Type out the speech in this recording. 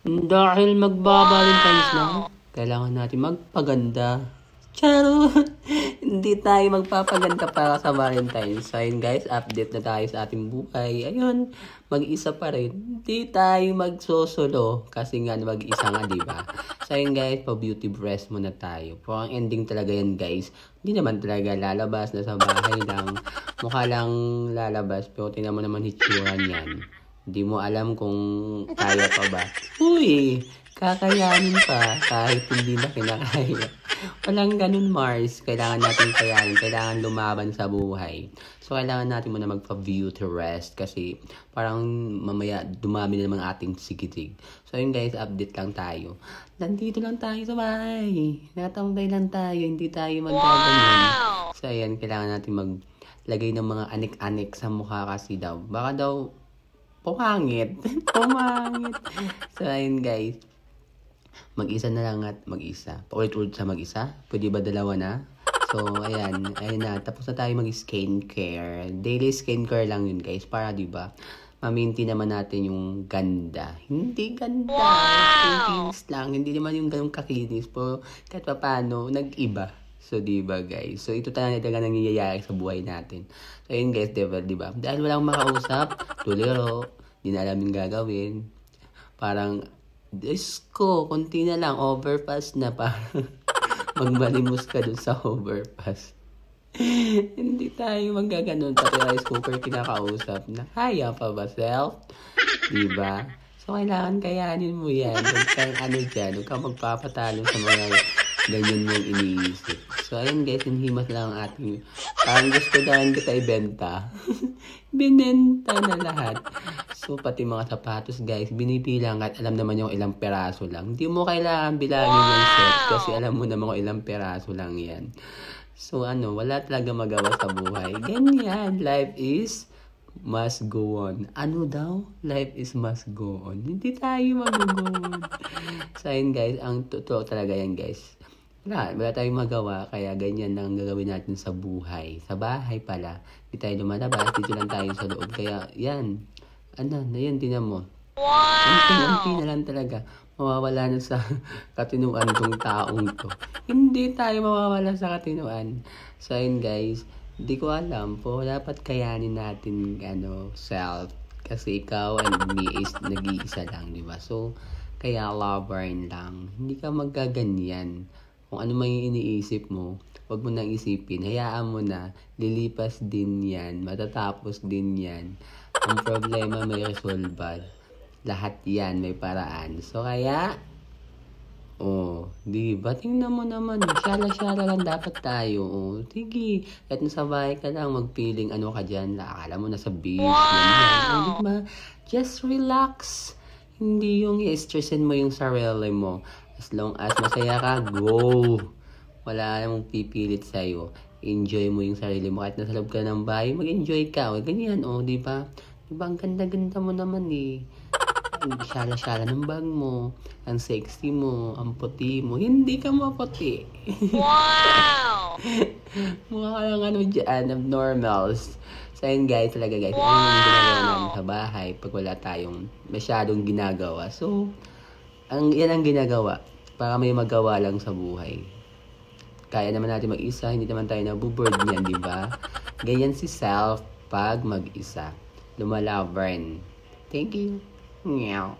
Dahil magba-Valentine's na, kailangan natin magpaganda. Charot! Hindi tayo magpapaganda para sa Valentine's. So, ayun guys, update na tayo sa ating buhay. Ayun, mag-isa pa rin. Hindi tayo magsosolo. Kasi nga, mag-isa nga, diba? So, ayun guys, pa-beauty rest muna tayo. Pero ang ending talaga yan guys, hindi naman talaga lalabas na sa bahay lang. Mukha lang lalabas, pero tingnan mo naman hitsura niyan. Hindi mo alam kung kaya pa ba. Uy! Kakayanin pa kahit hindi na kinakaya. Walang ganun, Mars. Kailangan natin kayanin. Kailangan lumaban sa buhay. So, kailangan natin muna magpa-beauty rest kasi parang mamaya dumami na naman ating sigitig. So, yun guys, update lang tayo. Nandito lang tayo sa bahay. Natambay lang tayo. Hindi tayo magaganon. So, ayan, kailangan natin maglagay ng mga anik-anik sa mukha kasi daw. Baka daw pumangit. Pumangit. So, ayun guys. Mag-isa na lang at mag-isa. Paulit-ulit sa mag-isa. Pwede ba dalawa na? So, ayan. Ayun na. Tapos na tayo mag-skincare. Daily skincare lang yun guys. Para diba, ma-maintain naman natin yung ganda. Hindi ganda. Kinis lang. Hindi naman yung ganun kakinis. Pero kahit pa paano, nag-iba. So, diba guys? So, ito talaga nangyayari sa buhay natin. So, ayun guys, diba? Dahil walang makausap, tuliro, di na alam yung gagawin. Parang, Diyos ko, konti na lang, overpass na pa. Magmalimos ka dun sa overpass. Hindi tayo magaganon. Pati rice cooker kinakausap na, kaya pa ba, self? Diba? So, kailangan kayanin mo yan. Huwag kang ano dyan. Huwag kang magpapatalo sa mga ganyan mong iniisip. So, ayun guys, hinhimas lang ang ating, parang gusto dahil kita ibenta. Binenta na lahat. So, pati mga sapatos guys, binibilang at alam naman yung ilang peraso lang. Hindi mo kailangan bilangin yung set kasi alam mo naman kung ilang peraso lang yan. So, wala talaga magawa sa buhay. Ganyan, life is must go on. Ano daw? Life is must go on. Hindi tayo mag-go on. So, ayun guys, ang totoo talaga yan guys. Wala tayong magawa, kaya ganyan lang gagawin natin sa buhay. Sa bahay pala, hindi tayo lumalabas, dito lang tayo sa loob. Kaya, yan. Yan, tinan mo. Unti-unti na lang talaga. Mawawala na sa katinuan tong taong to. Hindi tayo mawawala sa katinuan. So, yun guys, hindi ko alam po, dapat kayanin natin, self. Kasi ikaw and me is nag-iisa lang, di ba? So, kaya lover lang. Hindi ka magaganyan. Kung ano man yung iniisip mo, huwag mo nang isipin. Hayaan mo na, lilipas din yan, matatapos din yan. Ang problema may resolve. Lahat yan, may paraan. So, kaya, di ba? Tingnan mo naman, syala-syala lang dapat tayo. Sige, kahit nasa bahay ka lang, magpiling ka dyan. Akala mo nasa beach. Wow! Di ba? Just relax. Hindi yung i-stressin mo yung sarili mo. As long as masaya ka, go! Wala namang pipilit sa'yo. Enjoy mo yung sarili mo. Kahit nasa loob ka ng bahay, mag-enjoy ka. Ganyan, di ba? Di ba, ang ganda-ganda mo naman eh. Ang syala-syala ng bag mo. Ang sexy mo. Ang puti mo. Hindi ka maputi. Wow! Mukha ka lang dyan, abnormals. So, yun guys, talaga guys. Wow! Ano yung ginagawa namin sa bahay pag wala tayong masyadong ginagawa. So, yan ang ginagawa para may magawa lang sa buhay. Kaya naman natin mag-isa, hindi naman tayo nabuboard niyan, di ba? Ganyan si self pag mag-isa. Lumalaban. Thank you. Meow.